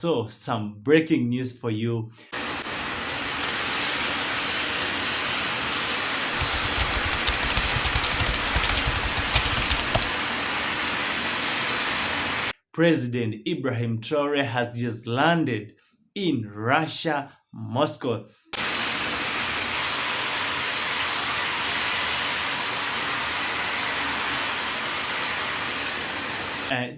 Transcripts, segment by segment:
So, some breaking news for you. President Ibrahim Traore has just landed in Russia, Moscow.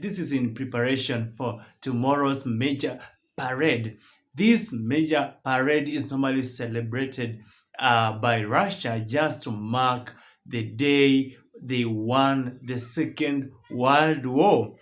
This is in preparation for tomorrow's major parade. This major parade is normally celebrated by Russia just to mark the day they won the Second World War.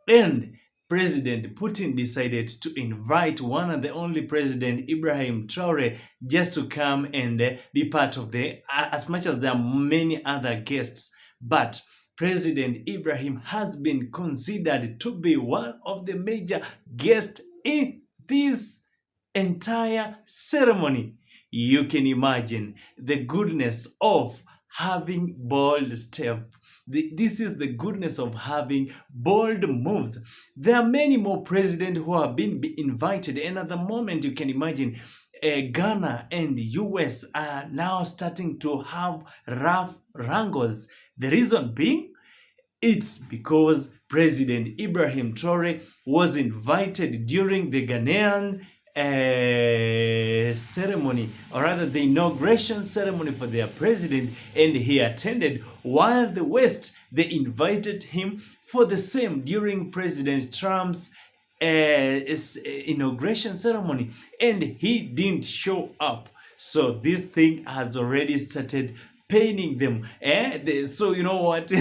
And President Putin decided to invite one and the only president, Ibrahim Traore, just to come and be part of as much as there are many other guests. But President Ibrahim has been considered to be one of the major guests in this entire ceremony. You can imagine the goodness of having bold step. This is the goodness of having bold moves. There are many more presidents who have been invited, and at the moment you can imagine Ghana and US are now starting to have rough wrangles. The reason being, it's because President Ibrahim Traore was invited during the Ghanaian ceremony, or rather the inauguration ceremony for their president, and he attended, while the West, they invited him for the same during President Trump's inauguration ceremony, and he didn't show up. So this thing has already started paining them. So you know what?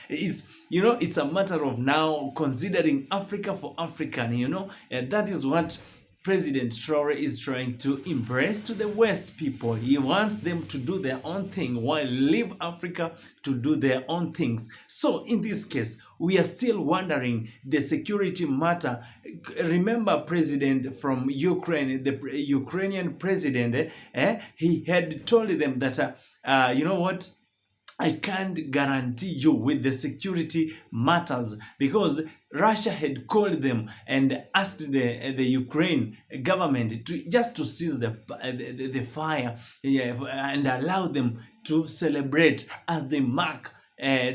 It's a matter of now considering Africa for African. That is what President Traore is trying to impress to the West people. He wants them to do their own thing while leave Africa to do their own things. So in this case, we are still wondering the security matter. Remember, President from Ukraine, the Ukrainian president, he had told them that, you know what? I can't guarantee you with the security matters, because Russia had called them and asked the Ukraine government to cease the fire, and allow them to celebrate as they mark their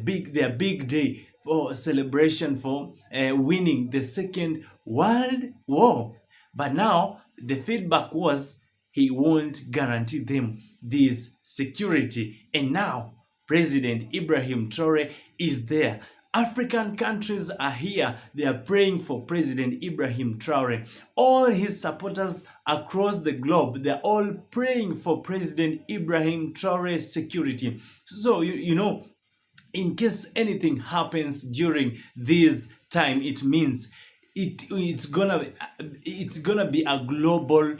big day for celebration for winning the Second World War. But now the feedback was he won't guarantee them this security. And now President Ibrahim Traore is there. African countries are here. They are praying for President Ibrahim Traore. All his supporters across the globe, they're all praying for President Ibrahim Traore's security. So, in case anything happens during this time, it means it's gonna be a global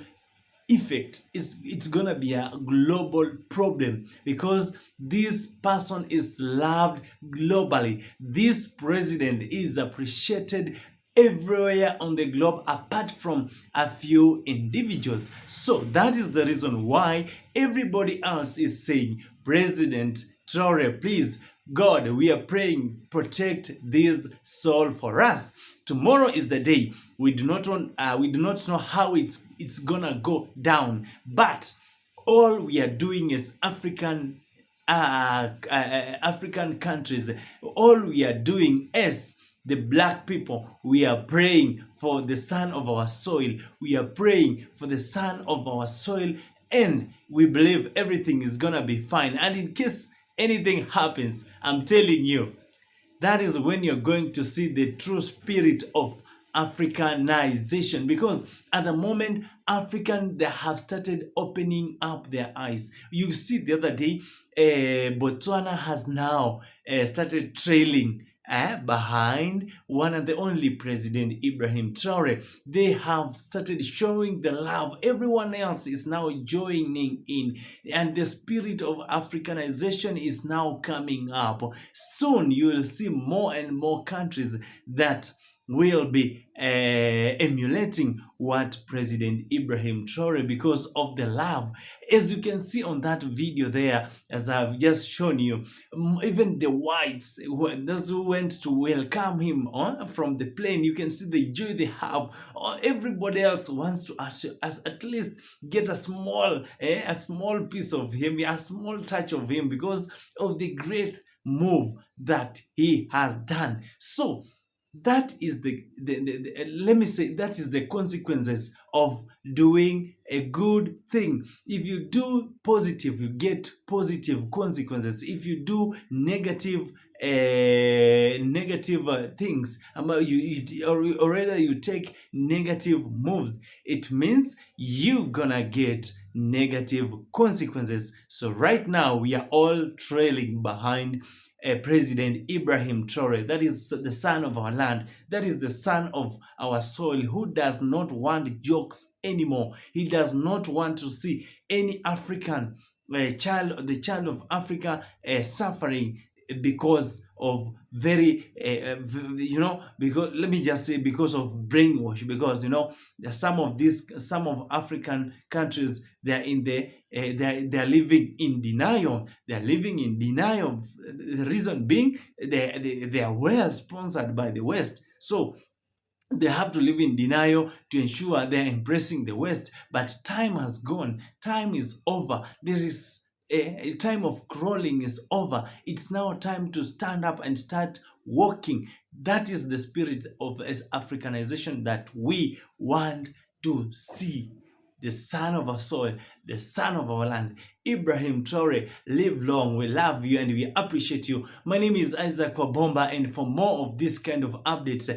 effect. It's gonna be a global problem because this person is loved globally. This president is appreciated everywhere on the globe apart from a few individuals. So that is the reason why everybody else is saying, President Traore, please, God, we are praying, protect this soul for us. Tomorrow is the day. We do not know how it's gonna go down, but all we are doing is African countries. All we are doing is the black people. We are praying for the son of our soil. We are praying for the son of our soil, and we believe everything is gonna be fine. And in case anything happens, I'm telling you, that is when you're going to see the true spirit of Africanization, because at the moment they have started opening up their eyes. You see, the other day, Botswana has now started trailing behind one and the only president, Ibrahim Traore. They have started showing the love. Everyone else is now joining in, and the spirit of Africanization is now coming up. Soon you will see more and more countries that will be emulating what President Ibrahim Traore, because of the love. As you can see on that video there, as I've just shown you, even the whites, those who went to welcome him from the plane, you can see the joy they have. Everybody else wants to at least get a small piece of him, a small touch of him, because of the great move that he has done. So that is let me say, that is the consequences of doing a good thing. If you do positive, you get positive consequences. If you do negative things, or rather you take negative moves, it means you gonna get negative consequences. So right now we are all trailing behind President Ibrahim Traore. That is the son of our land. That is the son of our soil, who does not want jokes anymore. He does not want to see any African the child of Africa suffering because of because, let me just say, because of brainwash. Because some of African countries, they are in the they are living in denial. They are living in denial. The reason being, they are well sponsored by the West, so they have to live in denial to ensure they're embracing the West. But time has gone. Time is over. There is a time of crawling is over. It's now time to stand up and start walking. That is the spirit of Africanization that we want to see. The son of our soil, the son of our land, Ibrahim Traore, live long. We love you and we appreciate you. My name is Isaac Wabomba, and for more of this kind of updates,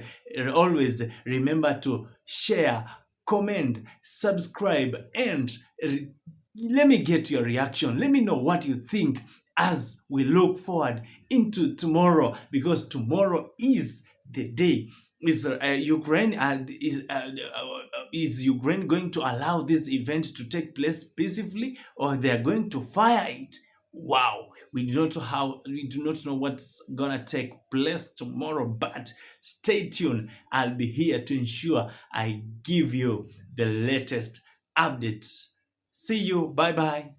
always remember to share, comment, subscribe, and let me get your reaction. Let me know what you think as we look forward into tomorrow, because tomorrow is the day. Is Ukraine going to allow this event to take place peacefully, or they are going to fire it? Wow, we do not know what's gonna take place tomorrow, but stay tuned. I'll be here to ensure I give you the latest updates. See you. Bye bye.